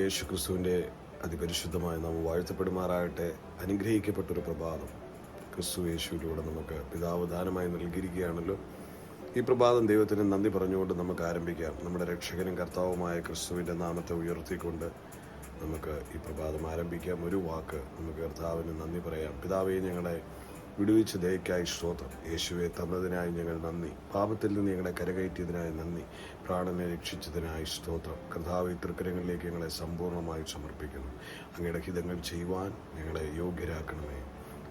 യേശു ക്രിസ്തുവിൻ്റെ അതിപരിശുദ്ധമായ നാമം വാഴ്ത്തപ്പെടുമാറാകട്ടെ. അനുഗ്രഹിക്കപ്പെട്ടൊരു പ്രഭാതം ക്രിസ്തു യേശുവിലൂടെ നമുക്ക് പിതാവ് ദാനമായി നൽകിയിരിക്കുകയാണല്ലോ. ഈ പ്രഭാതം ദൈവത്തിന് നന്ദി പറഞ്ഞുകൊണ്ട് നമുക്ക് ആരംഭിക്കാം. നമ്മുടെ രക്ഷകനും കർത്താവുമായ ക്രിസ്തുവിൻ്റെ നാമത്തെ ഉയർത്തിക്കൊണ്ട് നമുക്ക് ഈ പ്രഭാതം ആരംഭിക്കാം. ഒരു വാക്ക് നമുക്ക് കർത്താവിന് നന്ദി പറയാം. പിതാവേ, ഞങ്ങളെ വിടുവിച്ച ദയക്കായി സ്തോത്രം. യേശുവെ തന്നതിനായി ഞങ്ങൾ നന്ദി. പാപത്തിൽ നിന്ന് ഞങ്ങളെ കരകയറ്റിയതിനായി നന്ദി. പ്രാണനെ രക്ഷിച്ചതിനായി സ്തോത്രം. കർത്താവ് തൃക്കരങ്ങളിലേക്ക് ഞങ്ങളെ സമ്പൂർണ്ണമായി സമർപ്പിക്കുന്നു. അങ്ങയുടെ ഹിതങ്ങൾ ചെയ്യുവാൻ ഞങ്ങളെ യോഗ്യരാക്കണമേ.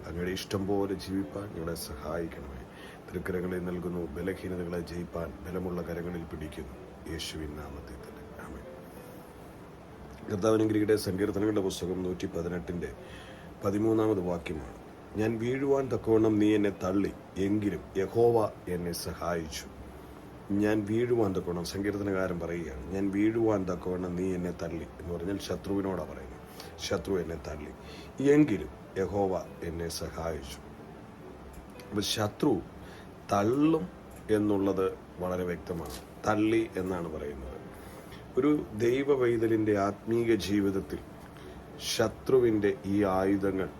അങ്ങയുടെ ഇഷ്ടം പോലെ ജീവിപ്പാൻ ഞങ്ങളെ സഹായിക്കണമേ. തൃക്കരങ്ങളിൽ നൽകുന്നു. ബലഹീനതകളെ ജയിപ്പാൻ ബലമുള്ള കരങ്ങളിൽ പിടിക്കുന്നു. യേശുവിൻ നാമത്തിൽ തന്നെ ആമേൻ. കർത്താവിനെങ്കിരിയുടെ സങ്കീർത്തനങ്ങളുടെ പുസ്തകം 118-13 വാക്യമാണ്. ഞാൻ വീഴുവാൻ തക്കവണ്ണം നീ എന്നെ തള്ളി, എങ്കിലും യഹോവ എന്നെ സഹായിച്ചു. ഞാൻ വീഴുവാൻ തക്കവണ്ണം, സങ്കീർത്തനകാരൻ പറയുകയാണ്, ഞാൻ വീഴുവാൻ തക്കവണ്ണം നീ എന്നെ തള്ളി എന്ന് പറഞ്ഞാൽ ശത്രുവിനോടാണ് പറയുന്നത്. ശത്രു എന്നെ തള്ളി, എങ്കിലും യഹോവ എന്നെ സഹായിച്ചു. അപ്പം ശത്രു തള്ളും എന്നുള്ളത് വളരെ വ്യക്തമാണ്. തള്ളി എന്നാണ് പറയുന്നത്. ഒരു ദൈവ പൈതലിൻ്റെ ആത്മീക ജീവിതത്തിൽ ശത്രുവിൻ്റെ ഈ ആയുധങ്ങൾ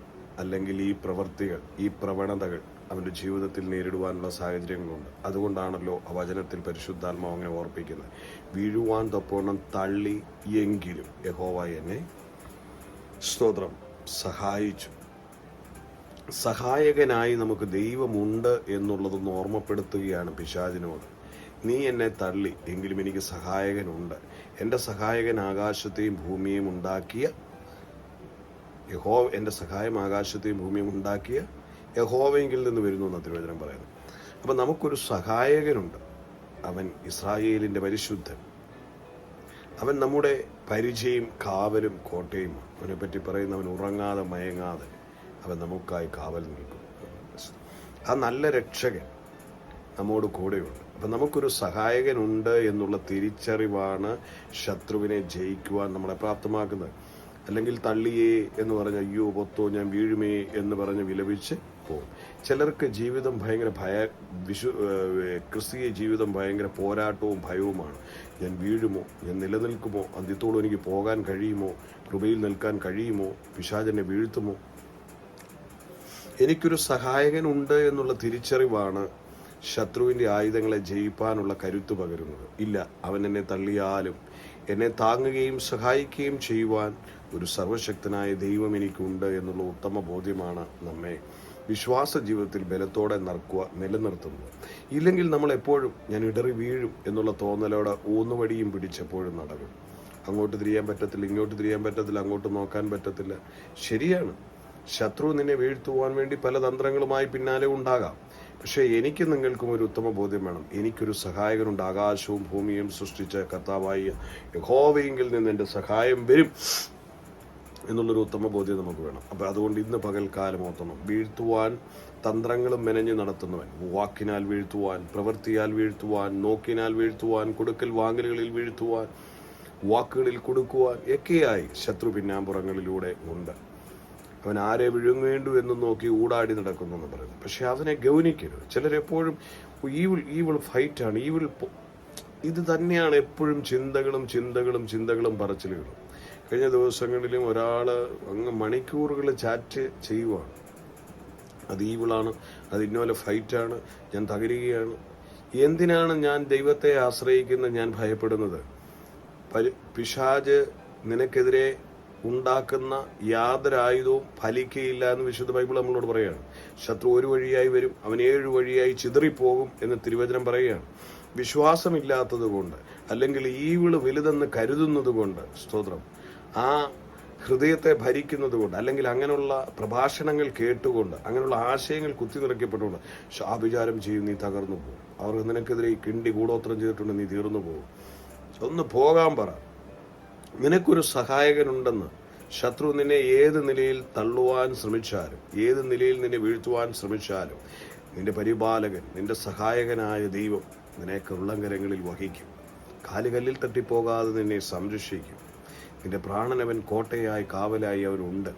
അല്ലെങ്കിൽ ഈ പ്രവൃത്തികൾ, ഈ പ്രവണതകൾ അവൻ്റെ ജീവിതത്തിൽ നേരിടുവാനുള്ള സാഹചര്യങ്ങളുണ്ട്. അതുകൊണ്ടാണല്ലോ ആ വചനത്തിൽ പരിശുദ്ധാത്മാവ് അങ്ങനെ ഓർപ്പിക്കുന്നത്. വീഴുവാൻ തക്കവണ്ണം തള്ളി, എങ്കിലും യഹോവ എന്നെ സ്തോത്രം സഹായിച്ചു. സഹായകനായി നമുക്ക് ദൈവമുണ്ട് എന്നുള്ളതൊന്ന് ഓർമ്മപ്പെടുത്തുകയാണ് പിശാചിനോട്. നീ എന്നെ തള്ളി, എങ്കിലും എനിക്ക് സഹായകനുണ്ട്. എൻ്റെ സഹായകൻ ആകാശത്തെയും ഭൂമിയെയും ഉണ്ടാക്കിയ എൻ്റെ സഹായം ആകാശത്തെയും ഭൂമിയും ഉണ്ടാക്കിയ യഹോവയെങ്കിൽ നിന്ന് വരുന്നു എന്ന് തിരുവചനം പറയുന്നു. അപ്പം നമുക്കൊരു സഹായകനുണ്ട്. അവൻ ഇസ്രായേലിൻ്റെ പരിശുദ്ധൻ. അവൻ നമ്മുടെ പരിചയം, കാവലും കോട്ടയുമാണ്. അവനെപ്പറ്റി പറയുന്ന, അവൻ ഉറങ്ങാതെ മയങ്ങാതെ അവൻ നമുക്കായി കാവൽ നിൽക്കും. ആ നല്ല രക്ഷകൻ നമ്മോട് കൂടെയുണ്ട്. അപ്പം നമുക്കൊരു സഹായകനുണ്ട് എന്നുള്ള തിരിച്ചറിവാണ് ശത്രുവിനെ ജയിക്കുവാൻ നമ്മളെ പ്രാപ്തമാക്കുന്നത്. അല്ലെങ്കിൽ തള്ളിയേ എന്ന് പറഞ്ഞ് അയ്യോ പൊത്തോ ഞാൻ വീഴുമേ എന്ന് പറഞ്ഞ് വിലപിച്ച് പോകും. ചിലർക്ക് ജീവിതം ഭയങ്കര ക്രിസ്തീയ ജീവിതം ഭയങ്കര പോരാട്ടവും ഭയവുമാണ്. ഞാൻ വീഴുമോ, ഞാൻ നിലനിൽക്കുമോ, അന്ത്യത്തോളം എനിക്ക് പോകാൻ കഴിയുമോ, കൃപയിൽ നിൽക്കാൻ കഴിയുമോ, പിശാചെന്നെ വീഴ്ത്തുമോ. എനിക്കൊരു സഹായകനുണ്ട് എന്നുള്ള തിരിച്ചറിവാണ് ശത്രുവിൻ്റെ ആയുധങ്ങളെ ജയിപ്പാനുള്ള കരുത്ത് പകരുന്നത്. ഇല്ല, അവൻ എന്നെ തള്ളിയാലും എന്നെ താങ്ങുകയും സഹായിക്കുകയും ചെയ്യുവാൻ ഒരു സർവശക്തനായ ദൈവം എനിക്കുണ്ട് എന്നുള്ള ഉത്തമ ബോധ്യമാണ് നമ്മെ വിശ്വാസ ജീവിതത്തിൽ ബലത്തോടെ നിലനിർത്തുന്നത്. ഇല്ലെങ്കിൽ നമ്മൾ എപ്പോഴും ഞാൻ ഇടറി വീഴും എന്നുള്ള തോന്നലോടെ ഊന്നുവടിയും പിടിച്ചെപ്പോഴും നടക്കും. അങ്ങോട്ട് തിരിയാൻ പറ്റത്തില്ല, ഇങ്ങോട്ട് തിരിയാൻ പറ്റത്തില്ല, അങ്ങോട്ട് നോക്കാൻ പറ്റത്തില്ല. ശരിയാണ്, ശത്രു നിന്നെ വീഴ്ത്തുവാൻ വേണ്ടി പല തന്ത്രങ്ങളുമായി പിന്നാലെ ഉണ്ടാകാം. പക്ഷേ എനിക്ക് നിങ്ങൾക്കും ഒരു ഉത്തമ ബോധ്യം വേണം. എനിക്കൊരു സഹായകനുണ്ട്. ആകാശവും ഭൂമിയും സൃഷ്ടിച്ച കർത്താവായ യഹോവയെങ്കിൽ നിന്ന് എൻ്റെ സഹായം വരും എന്നുള്ളൊരു ഉത്തമ ബോധ്യം നമുക്ക് വേണം. അപ്പം അതുകൊണ്ട് ഇന്ന് പകൽക്കാലം ഓർത്തണം. വീഴ്ത്തുവാൻ തന്ത്രങ്ങളും മെനഞ്ഞു നടത്തുന്നവൻ, വാക്കിനാൽ വീഴ്ത്തുവാൻ, പ്രവൃത്തിയാൽ വീഴ്ത്തുവാൻ, നോക്കിനാൽ വീഴ്ത്തുവാൻ, കൊടുക്കൽ വാങ്ങലുകളിൽ വീഴ്ത്തുവാൻ, വാക്കുകളിൽ കൊടുക്കുവാൻ ഒക്കെയായി ശത്രു പിന്നാമ്പുറങ്ങളിലൂടെ ഉണ്ട്. അവൻ ആരെ വിഴുങ്ങേണ്ടു എന്ന് നോക്കി ഊടാടി നടക്കുന്നു എന്ന് പറയുന്നു. പക്ഷെ അവനെ ഗൗനിക്കരുത്. ചിലരെപ്പോഴും ഈവിൾ ഫൈറ്റാണ്, ഇത് തന്നെയാണ് എപ്പോഴും ചിന്തകളും പറച്ചിലുകളും. കഴിഞ്ഞ ദിവസങ്ങളിലും ഒരാൾ അങ്ങ് മണിക്കൂറുകൾ ചാറ്റ് ചെയ്യുവാണ്. അത് ഈവിളാണ്, അത് ഇന്നോലെ ഫൈറ്റാണ്, ഞാൻ തകരുകയാണ്. എന്തിനാണ് ഞാൻ ദൈവത്തെ ആശ്രയിക്കുന്നത്, ഞാൻ ഭയപ്പെടുന്നത്? പിശാച് നിനക്കെതിരെ ഉണ്ടാക്കുന്ന യാതൊരു ആയുധവും ഫലിക്കയില്ല എന്ന് വിശുദ്ധ ബൈബിൾ നമ്മളോട് പറയുകയാണ്. ശത്രു ഒരു വഴിയായി വരും, അവൻ 7 വഴിയായി ചിതറിപ്പോകും എന്ന് തിരുവചനം പറയുകയാണ്. വിശ്വാസമില്ലാത്തത് കൊണ്ട്, അല്ലെങ്കിൽ ഈവിള് വലുതെന്ന് കരുതുന്നത് കൊണ്ട്, സ്തോത്രം, ആ ഹൃദയത്തെ ഭരിക്കുന്നത് കൊണ്ട്, അല്ലെങ്കിൽ അങ്ങനെയുള്ള പ്രഭാഷണങ്ങൾ കേട്ടുകൊണ്ട്, അങ്ങനെയുള്ള ആശയങ്ങൾ കുത്തി നിറയ്ക്കപ്പെട്ടുകൊണ്ട് ആഭിചാരം ചെയ്യും, നീ തകർന്നു പോകും. അവർ നിനക്കെതിരെ കിണ്ടി കൂടോത്രം ചെയ്തിട്ടുണ്ട്, നീ തീർന്നു പോകും. ഒന്ന് പോകാൻ പറ. നിനക്കൊരു സഹായകനുണ്ടെന്ന്. ശത്രു നിന്നെ ഏത് നിലയിൽ തള്ളുവാൻ ശ്രമിച്ചാലും, ഏത് നിലയിൽ നിന്നെ വീഴ്ത്തുവാൻ ശ്രമിച്ചാലും, നിന്റെ പരിപാലകൻ, നിന്റെ സഹായകനായ ദൈവം നിന്നെ ഉള്ളങ്കരങ്ങളിൽ വഹിക്കും. കാലുകല്ലിൽ തട്ടിപ്പോകാതെ നിന്നെ സംരക്ഷിക്കും. നിന്റെ പ്രാണനവൻ കോട്ടയായി കാവലായി അവനുണ്ട്.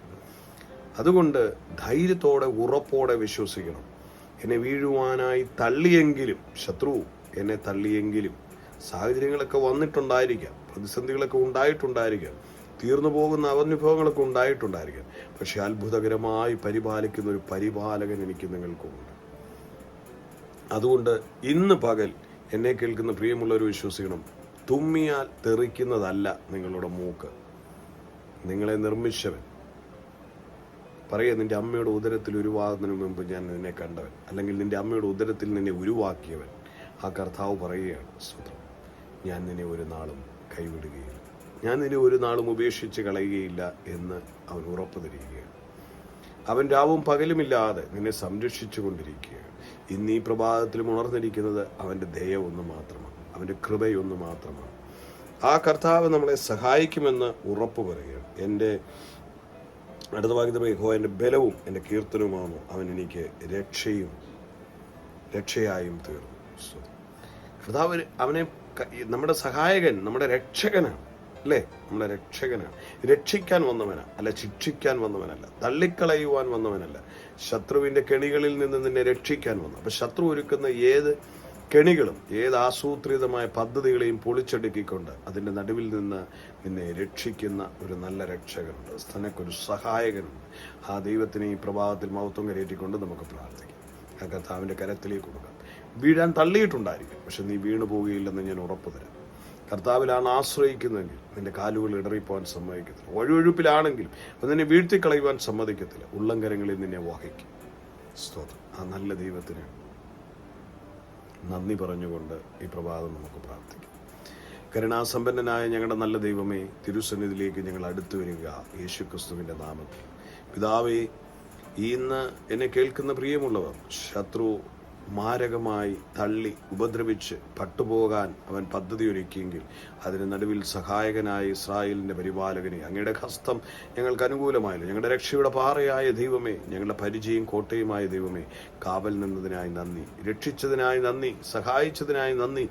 അതുകൊണ്ട് ധൈര്യത്തോടെ ഉറപ്പോടെ വിശ്വസിക്കണം. എന്നെ വീഴുവാനായി തള്ളിയെങ്കിലും, ശത്രു എന്നെ തള്ളിയെങ്കിലും, സാഹചര്യങ്ങളൊക്കെ വന്നിട്ടുണ്ടായിരിക്കാം, പ്രതിസന്ധികളൊക്കെ ഉണ്ടായിട്ടുണ്ടായിരിക്കാം. തീർന്നു പോകുന്ന അനുഭവങ്ങളൊക്കെ ഉണ്ടായിട്ടുണ്ടായിരിക്കും. പക്ഷെ അത്ഭുതകരമായി പരിപാലിക്കുന്ന ഒരു പരിപാലകൻ എനിക്ക് നിങ്ങൾക്കുമുണ്ട്. അതുകൊണ്ട് ഇന്ന് പകൽ എന്നെ കേൾക്കുന്ന പ്രിയമുള്ളവർ വിശ്വസിക്കണം, തുമ്മിയാൽ തെറിക്കുന്നതല്ല നിങ്ങളുടെ മൂക്ക്. നിങ്ങളെ നിർമ്മിച്ചവൻ പറയുക, നിന്റെ അമ്മയുടെ ഉദരത്തിൽ ഉരുവാകുന്നതിന് മുമ്പ് ഞാൻ നിന്നെ കണ്ടവൻ, അല്ലെങ്കിൽ നിന്റെ അമ്മയുടെ ഉദരത്തിൽ നിന്നെ ഉരുവാക്കിയവൻ. ആ കർത്താവ് പറയുകയാണ്, സ്വതം ഞാൻ നിന്നെ ഒരു നാളും കൈവിടുകയില്ല, ഞാൻ നിന്നെ ഒരു നാളും ഉപേക്ഷിച്ച് കളയുകയില്ല എന്ന് അവൻ ഉറപ്പ് തരികയാണ്. അവൻ രാവും പകലുമില്ലാതെ നിന്നെ സംരക്ഷിച്ചു കൊണ്ടിരിക്കുകയാണ്. ഇന്ന് ഈ പ്രഭാതത്തിലും ഉണർന്നിരിക്കുന്നത് അവൻ്റെ ദയ ഒന്ന് മാത്രമാണ്, അവൻ്റെ കൃപയൊന്ന് മാത്രമാണ്. ആ കർത്താവ് നമ്മളെ സഹായിക്കുമെന്ന് ഉറപ്പ് പറയുകയാണ്. എൻ്റെ അടുത്ത വാക്യത്തിൽ യഹോവ എൻ്റെ ബലവും എൻ്റെ കീർത്തനവുമാണോ, അവൻ എനിക്ക് രക്ഷയായും തീർന്നു. കർത്താവ് അവനെ നമ്മുടെ സഹായകൻ, നമ്മുടെ രക്ഷകനാണ്, അല്ലേ? നമ്മുടെ രക്ഷകനാണ്. രക്ഷിക്കാൻ വന്നവനാണ്, അല്ല ശിക്ഷിക്കാൻ വന്നവനല്ല, തള്ളിക്കളയുവാൻ വന്നവനല്ല. ശത്രുവിൻ്റെ കെണികളിൽ നിന്ന് നിന്നെ രക്ഷിക്കാൻ വന്നു. അപ്പം ശത്രു ഒരുക്കുന്ന ഏത് കെണികളും ഏത് ആസൂത്രിതമായ പദ്ധതികളെയും പൊളിച്ചടുക്കിക്കൊണ്ട് അതിൻ്റെ നടുവിൽ നിന്ന് നിന്നെ രക്ഷിക്കുന്ന ഒരു നല്ല രക്ഷകനുണ്ട്, തനക്കൊരു സഹായകനുണ്ട്. ആ ദൈവത്തിനെ ഈ പ്രഭാതത്തിൽ മഹത്വം കരയേറ്റിക്കൊണ്ട് നമുക്ക് പ്രാർത്ഥിക്കാം. ആ കർത്താവിൻ്റെ കരത്തിലേക്ക് കൊടുക്കാം. വീഴാൻ തള്ളിയിട്ടുണ്ടായിരിക്കും, പക്ഷെ നീ വീണു പോവുകയില്ലെന്ന് ഞാൻ ഉറപ്പ് തരാം. കർത്താവിലാണ് ആശ്രയിക്കുന്നതെങ്കിൽ നിന്റെ കാലുകൾ ഇടറിപ്പോകാൻ സമ്മതിക്കത്തില്ല. വഴുവഴുപ്പിലാണെങ്കിലും അത് നിന്നെ വീഴ്ത്തിക്കളയുവാൻ സമ്മതിക്കത്തില്ല. ഉള്ളംകരങ്ങളിൽ നിന്നെ വഹിക്കും. സ്തോത്രം. ആ നല്ല ദൈവത്തിന് നന്ദി പറഞ്ഞുകൊണ്ട് ഈ പ്രഭാതം നമുക്ക് പ്രാർത്ഥിക്കാം. കരുണാസമ്പന്നനായ ഞങ്ങളുടെ നല്ല ദൈവമേ, തിരുസന്നിധിയിലേക്ക് ഞങ്ങൾ അടുത്തു വരിക യേശുക്രിസ്തുവിൻ്റെ നാമത്തിൽ. പിതാവേ, ഇന്ന് എന്നെ കേൾക്കുന്ന പ്രിയമുള്ളവർ, ശത്രു മാരകമായി തള്ളി ഉപദ്രവിച്ച് പട്ടുപോകാൻ അവൻ പദ്ധതി ഒരുക്കിയെങ്കിൽ അതിന് നടുവിൽ സഹായകനായ ഇസ്രായേലിൻ്റെ പരിപാലകനെ, അങ്ങയുടെ ഹസ്തം ഞങ്ങൾക്ക് അനുകൂലമായല്ലോ. ഞങ്ങളുടെ രക്ഷയുടെ പാറയായ ദൈവമേ, ഞങ്ങളുടെ പരിചയം കോട്ടയുമായ ദൈവമേ, കാവൽ നിന്നതിനായി നന്ദി, രക്ഷിച്ചതിനായി നന്ദി, സഹായിച്ചതിനായി നന്ദി,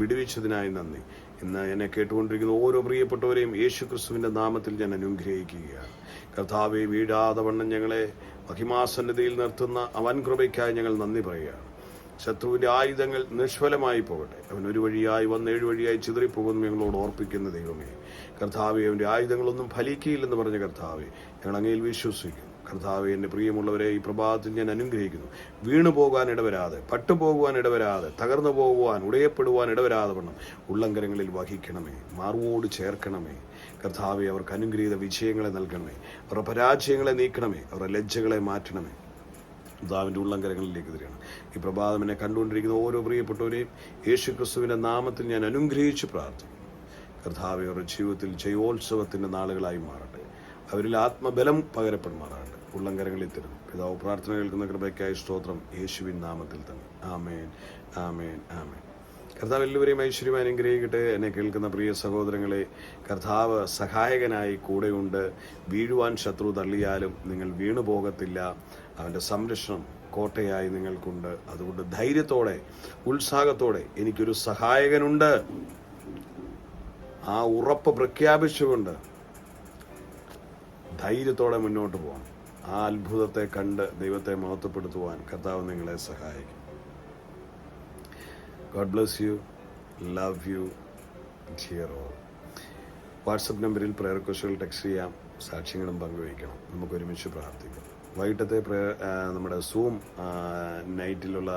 വിടുവിച്ചതിനായി നന്ദി. ഇന്ന് എന്നെ കേട്ടുകൊണ്ടിരിക്കുന്ന ഓരോ പ്രിയപ്പെട്ടവരെയും യേശുക്രിസ്തുവിൻ്റെ നാമത്തിൽ ഞാൻ അനുഗ്രഹിക്കുകയാണ്. കർത്താവെ, വീഴാതെ വണ്ണം ഞങ്ങളെ മഹിമാസന്നതിയിൽ നിർത്തുന്ന അവൻ കൃപയ്ക്കായി ഞങ്ങൾ നന്ദി പറയുകയാണ്. ശത്രുവിൻ്റെ ആയുധങ്ങൾ നിഷ്ഫലമായി പോകട്ടെ. അവൻ ഒരു വഴിയായി വന്ന് 7 വഴിയായി ചിതറിപ്പോകുന്നു ഞങ്ങളോട് ഓർപ്പിക്കുന്ന ദൈവമേ. കർത്താവെ, അവൻ്റെ ആയുധങ്ങളൊന്നും ഫലിക്കുകയില്ലെന്ന് പറഞ്ഞ കർത്താവെ, ഞങ്ങൾ അങ്ങയിൽ വിശ്വസിക്കുന്നു. കർത്താവെ, എൻ്റെ പ്രിയമുള്ളവരെ ഈ പ്രഭാതത്തിൽ ഞാൻ അനുഗ്രഹിക്കുന്നു. വീണു പോകാൻ ഇടവരാതെ, പട്ടുപോകുവാൻ ഇടവരാതെ, തകർന്നു പോകുവാൻ, ഉടയപ്പെടുവാൻ ഇടവരാതെ വണ്ണം ഉള്ളംകരങ്ങളിൽ വഹിക്കണമേ, മാർവോട് ചേർക്കണമേ. കർത്താവെ, അവർക്ക് അനുഗ്രഹീത വിജയങ്ങളെ നൽകണമേ, അവരുടെ പരാജയങ്ങളെ നീക്കണമേ, അവരുടെ ലജ്ജകളെ മാറ്റണമേ. കർത്താവിൻ്റെ ഉള്ളംകരങ്ങളിലേക്ക് തരികയാണ്. ഈ പ്രഭാതം എന്നെ കണ്ടുകൊണ്ടിരിക്കുന്ന ഓരോ പ്രിയപ്പെട്ടവരെയും യേശുക്രിസ്തുവിൻ്റെ നാമത്തിൽ ഞാൻ അനുഗ്രഹിച്ച് പ്രാർത്ഥിക്കുന്നു. കർത്താവെ, അവരുടെ ജീവിതത്തിൽ ജയോത്സവത്തിൻ്റെ നാളുകളായി മാറട്ടെ, അവരിൽ ആത്മബലം പകരപ്പെടുമാറാകട്ടെ. ഉള്ളംകരങ്ങളിൽ തരുന്നു പിതാവ്. പ്രാർത്ഥന കേൾക്കുന്ന കൃപയ്ക്കായി സ്തോത്രം, യേശുവിൻ നാമത്തിൽ തന്നെ. ആമേൻ, ആമേൻ, ആമേൻ. കർത്താവ് എല്ലാവരെയും ഐശ്വര്യം അനുഗ്രഹിക്കട്ടെ. എന്നെ കേൾക്കുന്ന പ്രിയ സഹോദരങ്ങളെ, കർത്താവ് സഹായകനായി കൂടെയുണ്ട്. വീഴുവാൻ ശത്രു തള്ളിയാലും നിങ്ങൾ വീണു പോകത്തില്ല. അവൻ്റെ സംരക്ഷണം കോട്ടയായി നിങ്ങൾക്കുണ്ട്. അതുകൊണ്ട് ധൈര്യത്തോടെ, ഉത്സാഹത്തോടെ എനിക്കൊരു സഹായകനുണ്ട്, ആ ഉറപ്പ് പ്രഖ്യാപിച്ചുകൊണ്ട് ധൈര്യത്തോടെ മുന്നോട്ട് പോകണം. ആ അത്ഭുതത്തെ കണ്ട് ദൈവത്തെ മഹത്വപ്പെടുത്തുവാൻ കർത്താവ് നിങ്ങളെ സഹായിക്കും. God bless you. Love you. Dear all. WhatsApp നമ്പറിൽ പ്രയർ റിക്വസ്റ്റുകൾ ടെക്സ്റ്റ് ചെയ്യാം, സാക്ഷ്യങ്ങളും പങ്കുവയ്ക്കണം. നമുക്ക് ഒരുമിച്ച് പ്രാർത്ഥിക്കാം. വൈകിട്ടത്തെ നമ്മുടെ സൂം നൈറ്റിലുള്ള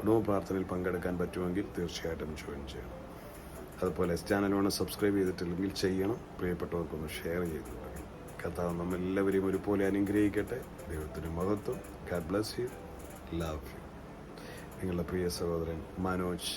കുടുംബ പ്രാർത്ഥനയിൽ പങ്കെടുക്കാൻ പറ്റുമെങ്കിൽ തീർച്ചയായിട്ടും ജോയിൻ ചെയ്യണം. അതുപോലെ ചാനൽ വേണം സബ്സ്ക്രൈബ് ചെയ്തിട്ടില്ലെങ്കിൽ ചെയ്യണം. പ്രിയപ്പെട്ടവർക്കൊന്ന് ഷെയർ ചെയ്ത് തുടങ്ങി. കർത്താവ് നമ്മളെല്ലാവരെയും ഒരുപോലെ അനുഗ്രഹിക്കട്ടെ. ദൈവത്തിന് മഹത്വം. God bless you. Love you. നിങ്ങളുടെ പ്രിയ സഹോദരൻ മനോജ്.